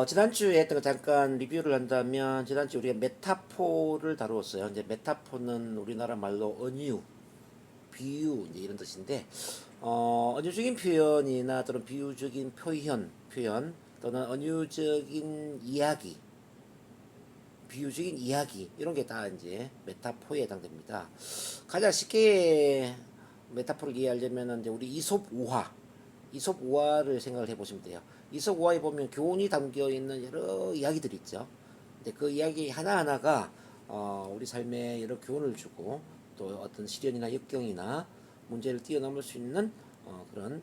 지난주에 했던 거 잠깐 리뷰를 한다면, 지난주 우리가 메타포를 다루었어요. 이제 메타포는 우리나라 말로 은유, 비유, 이제 이런 뜻인데, 은유적인 표현이나 또는 비유적인 표현, 또는 은유적인 이야기, 비유적인 이야기, 이런 게 다 이제 메타포에 해당됩니다. 가장 쉽게 메타포를 이해하려면 이제 우리 이솝 우화를 생각을 해보시면 돼요. 이솝 우화에 보면 교훈이 담겨 있는 여러 이야기들이 있죠. 근데 그 이야기 하나하나가 우리 삶에 여러 교훈을 주고 또 어떤 시련이나 역경이나 문제를 뛰어넘을 수 있는 그런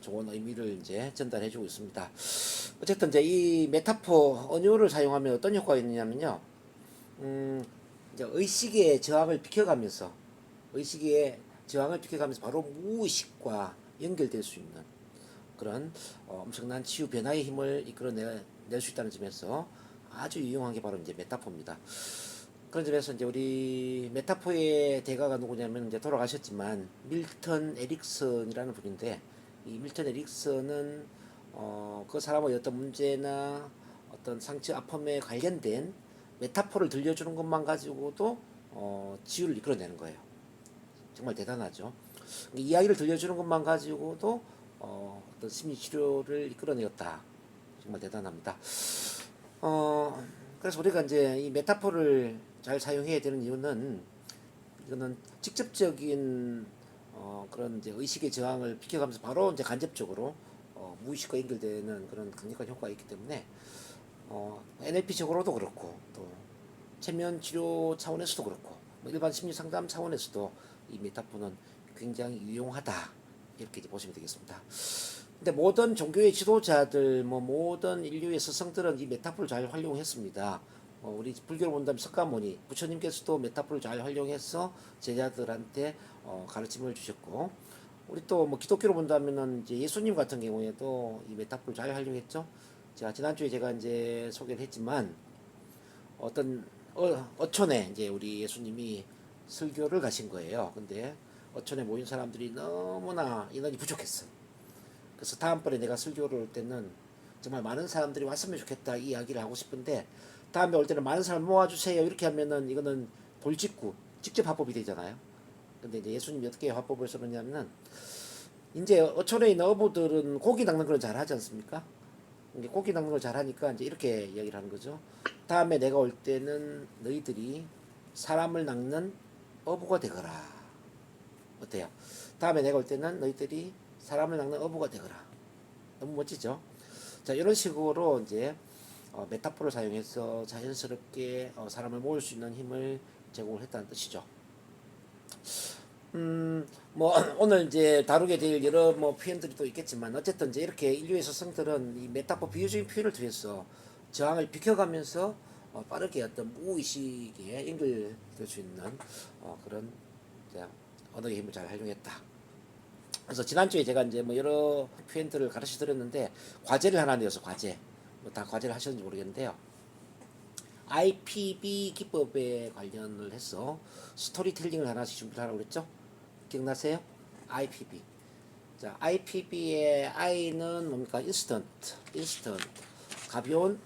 좋은 의미를 이제 전달해주고 있습니다. 어쨌든 이제 이 메타포 언어를 사용하면 어떤 효과가 있느냐면요. 음, 이제 의식의 저항을 비켜가면서 바로 무의식과 연결될 수 있는 그런 엄청난 치유 변화의 힘을 이끌어낼 수 있다는 점에서 아주 유용한 게 바로 이제 메타포입니다. 그런 점에서 이제 우리 메타포의 대가가 누구냐면 이제 돌아가셨지만 밀턴 에릭슨이라는 분인데, 이 밀턴 에릭슨은 그 사람의 어떤 문제나 어떤 상처 아픔에 관련된 메타포를 들려주는 것만 가지고도 치유를 이끌어내는 거예요. 정말 대단하죠. 이야기를 들려주는 것만 가지고도 어떤 심리 치료를 이끌어내었다. 정말 대단합니다. 그래서 우리가 이제 이 메타포를 잘 사용해야 되는 이유는, 이거는 직접적인 그런 이제 의식의 저항을 비켜가면서 바로 이제 간접적으로 무의식과 연결되는 그런 강력한 효과가 있기 때문에 NLP적으로도 그렇고 또 체면 치료 차원에서도 그렇고 뭐 일반 심리 상담 차원에서도 이 메타포는 굉장히 유용하다, 이렇게 이제 보시면 되겠습니다. 근데 모든 종교의 지도자들, 뭐 모든 인류의 스승들은 이 메타포를 잘 활용했습니다. 우리 불교를 본다면 석가모니 부처님께서도 메타포를 잘 활용해서 제자들한테 가르침을 주셨고, 우리 또 뭐 기독교로 본다면은 이제 예수님 같은 경우에도 이 메타포를 잘 활용했죠. 자, 지난주에 제가 이제 소개를 했지만 어떤 어촌에 이제 우리 예수님이 설교를 가신 거예요. 근데 어촌에 모인 사람들이 너무나 인원이 부족했어. 그래서 다음번에 내가 설교를 올 때는 정말 많은 사람들이 왔으면 좋겠다, 이 이야기를 하고 싶은데, 다음에 올 때는 많은 사람 모아주세요 이렇게 하면은 이거는 돌직구 직접 화법이 되잖아요. 근데 이제 예수님이 어떻게 화법을 쓰느냐면은, 이제 어촌에 있는 어부들은 고기 낚는 걸 잘 하지 않습니까? 고기 낚는 걸 잘하니까 이제 이렇게 이야기를 하는 거죠. 다음에 내가 올 때는 너희들이 사람을 낚는 어부가 되거라. 어때요? 다음에 내가 올 때는 너희들이 사람을 낚는 어부가 되거라. 너무 멋지죠? 자, 이런 식으로 이제 메타포를 사용해서 자연스럽게 사람을 모을 수 있는 힘을 제공을 했다는 뜻이죠. 뭐 오늘 이제 다루게 될 여러 뭐 표현들이 또 있겠지만, 어쨌든 이제 이렇게 인류의 스승들은 이 메타포 비유적인 표현을 통해서 저항을 비켜가면서 빠르게 어떤 무의식에 연결될 수 있는 그런 이제 언어의 힘을 잘 활용했다. 그래서 지난주에 제가 이제 뭐 여러 표현들을 가르쳐 드렸는데, 과제를 하나 내어서 뭐 다 과제를 하셨는지 모르겠는데요. IPB 기법에 관련을 해서 스토리텔링을 하나씩 준비를 하라고 그랬죠? 기억나세요? IPB. 자, IPB의 I는 뭡니까? 인스턴트. 가벼운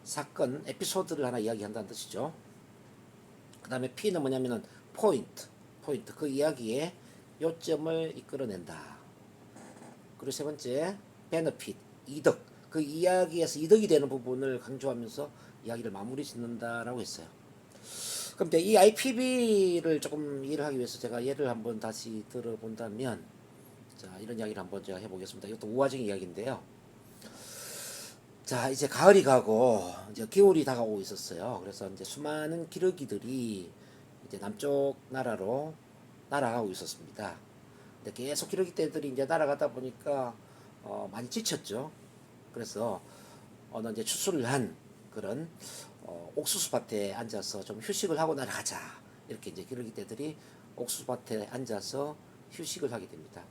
사건, 에피소드를 하나 이야기한다는 뜻이죠. 그 다음에 P는 뭐냐면은 포인트. 그 이야기의 요점을 이끌어낸다. 그리고 세 번째, benefit, 이득. 그 이야기에서 이득이 되는 부분을 강조하면서 이야기를 마무리 짓는다라고 했어요. 그럼 이 IPB를 조금 이해를 하기 위해서 제가 예를 한번 다시 들어본다면, 자, 이런 이야기를 한번 제가 해보겠습니다. 이것도 우화적인 이야기인데요. 자, 이제 가을이 가고 이제 겨울이 다가오고 있었어요. 그래서 이제 수많은 기러기들이 이제 남쪽 나라로 날아가고 있었습니다. 근데 계속 기러기 떼들이 이제 날아가다 보니까 많이 지쳤죠. 그래서 어느 이제 추수를 한 그런 옥수수밭에 앉아서 좀 휴식을 하고 날아가자, 이렇게 이제 기러기 떼들이 옥수수밭에 앉아서 휴식을 하게 됩니다.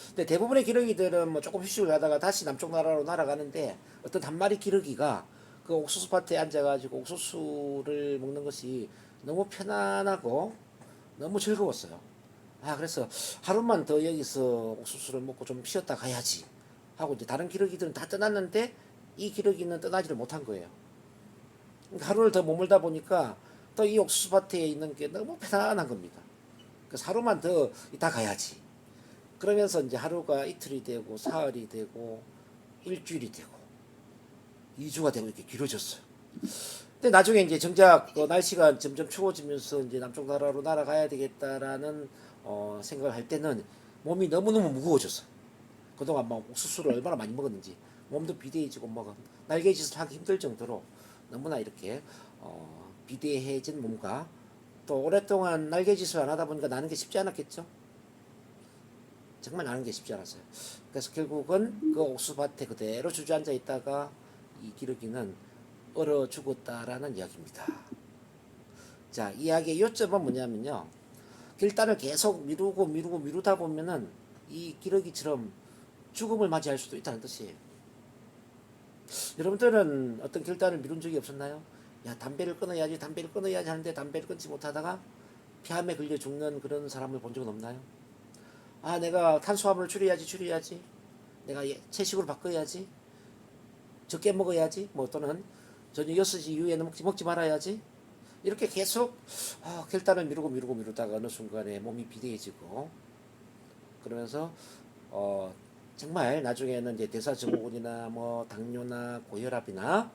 근데 대부분의 기러기들은 뭐 조금 휴식을 하다가 다시 남쪽 나라로 날아가는데, 어떤 한 마리 기러기가 그 옥수수밭에 앉아가지고 옥수수를 먹는 것이 너무 편안하고 너무 즐거웠어요. 그래서 하루만 더 여기서 옥수수를 먹고 좀 쉬었다 가야지, 하고 이제 다른 기러기들은 다 떠났는데 이 기러기는 떠나지를 못한 거예요. 그러니까 하루를 더 머물다 보니까 또 이 옥수수밭에 있는 게 너무 편안한 겁니다. 그래서 하루만 더 있다 가야지. 그러면서 이제 하루가 이틀이 되고 사흘이 되고 일주일이 되고 2주가 되고 이렇게 길어졌어요. 근데 나중에 이제 정작 날씨가 점점 추워지면서 이제 남쪽 나라로 날아가야 되겠다라는 생각을 할 때는 몸이 너무너무 무거워졌어요. 그동안 막 옥수수를 얼마나 많이 먹었는지 몸도 비대해지고 막 날개짓을 하기 힘들 정도로 너무나 이렇게 비대해진 몸과 또 오랫동안 날개짓을 안 하다 보니까 나는 게 쉽지 않았겠죠. 정말 나는 게 쉽지 않았어요. 그래서 결국은 그 옥수밭에 그대로 주저앉아 있다가 이 기러기는 얼어 죽었다라는 이야기입니다. 자, 이야기의 요점은 뭐냐면요. 결단을 계속 미루다 보면은 이 기러기처럼 죽음을 맞이할 수도 있다는 뜻이에요. 여러분들은 어떤 결단을 미룬 적이 없었나요? 야, 담배를 끊어야지 하는데 담배를 끊지 못하다가 폐암에 걸려 죽는 그런 사람을 본 적은 없나요? 아, 내가 탄수화물을 줄여야지. 내가 채식으로 바꿔야지. 적게 먹어야지. 뭐 또는 저녁 6시 이후에는 먹지 말아야지. 이렇게 계속 결단을 미루다가 어느 순간에 몸이 비대해지고 그러면서 정말 나중에는 이제 대사증후군이나 뭐 당뇨나 고혈압이나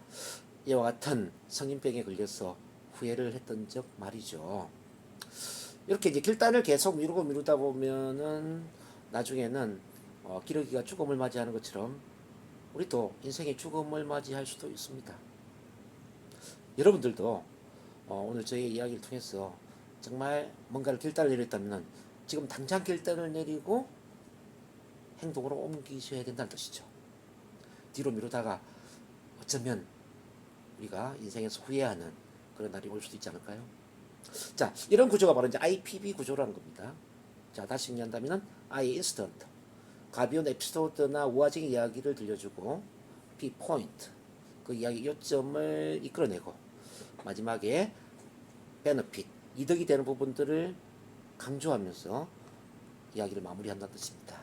이와 같은 성인병에 걸려서 후회를 했던 적 말이죠. 이렇게 이제 결단을 계속 미루다 보면은 나중에는 기러기가 죽음을 맞이하는 것처럼 우리도 인생의 죽음을 맞이할 수도 있습니다. 여러분들도 오늘 저의 이야기를 통해서 정말 뭔가를 결단을 내렸다면 지금 당장 결단을 내리고 행동으로 옮기셔야 된다는 뜻이죠. 뒤로 미루다가 어쩌면 우리가 인생에서 후회하는 그런 날이 올 수도 있지 않을까요? 자, 이런 구조가 바로 이제 IPB 구조라는 겁니다. 자, 다시 정리한다면 I instant 가벼운 에피소드나 우화적인 이야기를 들려주고 P point 그 이야기 요점을 이끌어내고 마지막에 benefit 이득이 되는 부분들을 강조하면서 이야기를 마무리한다는 뜻입니다.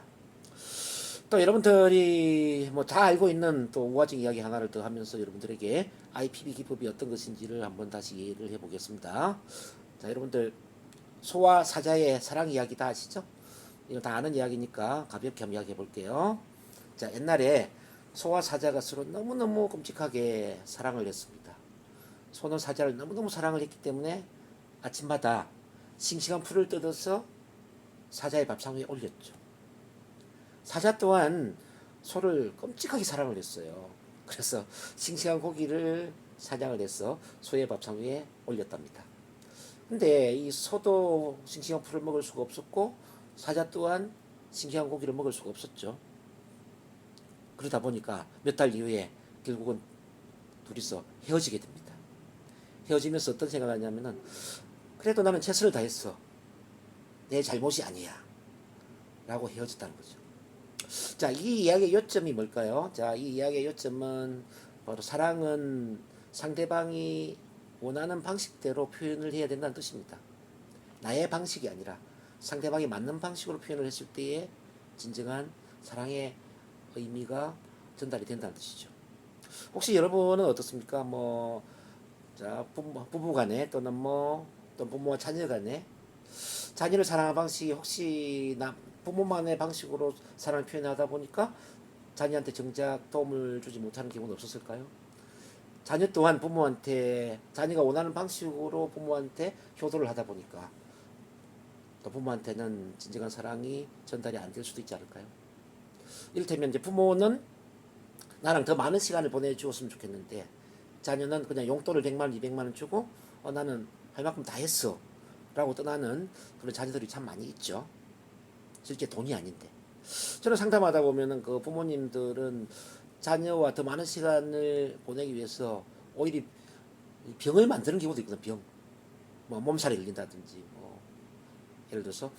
또 여러분들이 뭐 다 알고 있는 또 우화적 이야기 하나를 더 하면서 여러분들에게 IPB 기법이 어떤 것인지를 한번 다시 이해를 해보겠습니다. 자, 여러분들 소와 사자의 사랑 이야기 다 아시죠? 이거 다 아는 이야기니까 가볍게 한번 이야기해 볼게요. 자, 옛날에 소와 사자가 서로 너무너무 끔찍하게 사랑을 했습니다. 소는 사자를 너무너무 사랑을 했기 때문에 아침마다 싱싱한 풀을 뜯어서 사자의 밥상 위에 올렸죠. 사자 또한 소를 끔찍하게 사랑을 했어요. 그래서 싱싱한 고기를 사냥을 해서 소의 밥상 위에 올렸답니다. 근데 이 소도 싱싱한 풀을 먹을 수가 없었고 사자 또한 싱싱한 고기를 먹을 수가 없었죠. 그러다 보니까 몇 달 이후에 결국은 둘이서 헤어지게 됩니다. 헤어지면서 어떤 생각을 하냐면은 그래도 나는 최선을 다했어. 내 잘못이 아니야. 라고 헤어졌다는 거죠. 자, 이 이야기의 요점이 뭘까요? 자, 이 이야기의 요점은 바로 사랑은 상대방이 원하는 방식대로 표현을 해야 된다는 뜻입니다. 나의 방식이 아니라 상대방이 맞는 방식으로 표현을 했을 때에 진정한 사랑의 의미가 전달이 된다는 뜻이죠. 혹시 여러분은 어떻습니까? 자, 부부 간에 또는 또 부모와 자녀 간에 자녀를 사랑하는 방식이 혹시 부모만의 방식으로 사랑을 표현하다 보니까 자녀한테 정작 도움을 주지 못하는 경우는 없었을까요? 자녀 또한 자녀가 원하는 방식으로 부모한테 효도를 하다 보니까 또 부모한테는 진정한 사랑이 전달이 안 될 수도 있지 않을까요? 이를테면 이제 부모는 나랑 더 많은 시간을 보내주었으면 좋겠는데 자녀는 그냥 용돈을 100만 원, 200만 원 주고 나는 할 만큼 다 했어 라고 떠나는 그런 자녀들이 참 많이 있죠. 실제 돈이 아닌데. 저는 상담하다 보면은 그 부모님들은 자녀와 더 많은 시간을 보내기 위해서 오히려 병을 만드는 경우도 있거든. 병. 몸살이 걸린다든지 예를 들어서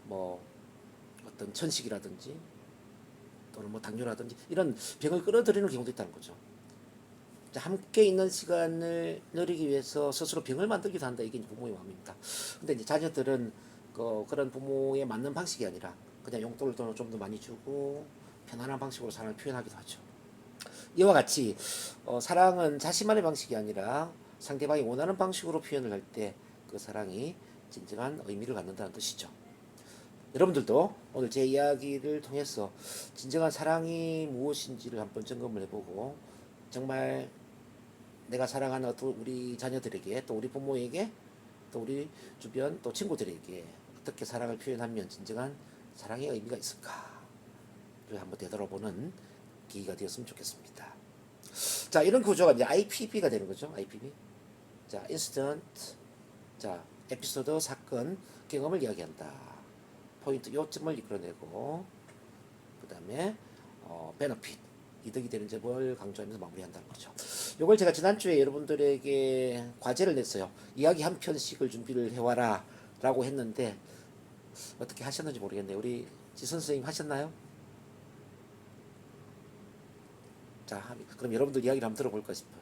어떤 천식이라든지 또는 당뇨라든지 이런 병을 끌어들이는 경우도 있다는 거죠. 함께 있는 시간을 늘리기 위해서 스스로 병을 만들기도 한다. 이게 부모의 마음입니다. 근데 이제 자녀들은 그런 부모에 맞는 방식이 아니라 그냥 용돈을 좀 더 많이 주고 편안한 방식으로 사랑을 표현하기도 하죠. 이와 같이 사랑은 자신만의 방식이 아니라 상대방이 원하는 방식으로 표현을 할 때 그 사랑이 진정한 의미를 갖는다는 뜻이죠. 여러분들도 오늘 제 이야기를 통해서 진정한 사랑이 무엇인지를 한번 점검을 해보고 정말 내가 사랑하는 또 우리 자녀들에게 또 우리 부모에게 또 우리 주변 또 친구들에게 어떻게 사랑을 표현하면 진정한 사랑의 의미가 있을까를 한번 되돌아보는 기회가 되었으면 좋겠습니다. 자, 이런 구조가 이제 IPB가 되는 거죠. IPB. 자, 인스턴트. 자, 에피소드, 사건, 경험을 이야기한다. 포인트, 요점을 이끌어내고, 그 다음에 베너핏, 이득이 되는 점을 강조하면서 마무리한다는 거죠. 요걸 제가 지난주에 여러분들에게 과제를 냈어요. 이야기 한 편씩을 준비를 해와라 라고 했는데 어떻게 하셨는지 모르겠네요. 우리 지선 선생님 하셨나요? 자, 그럼 여러분들 이야기를 한번 들어볼까 싶어요.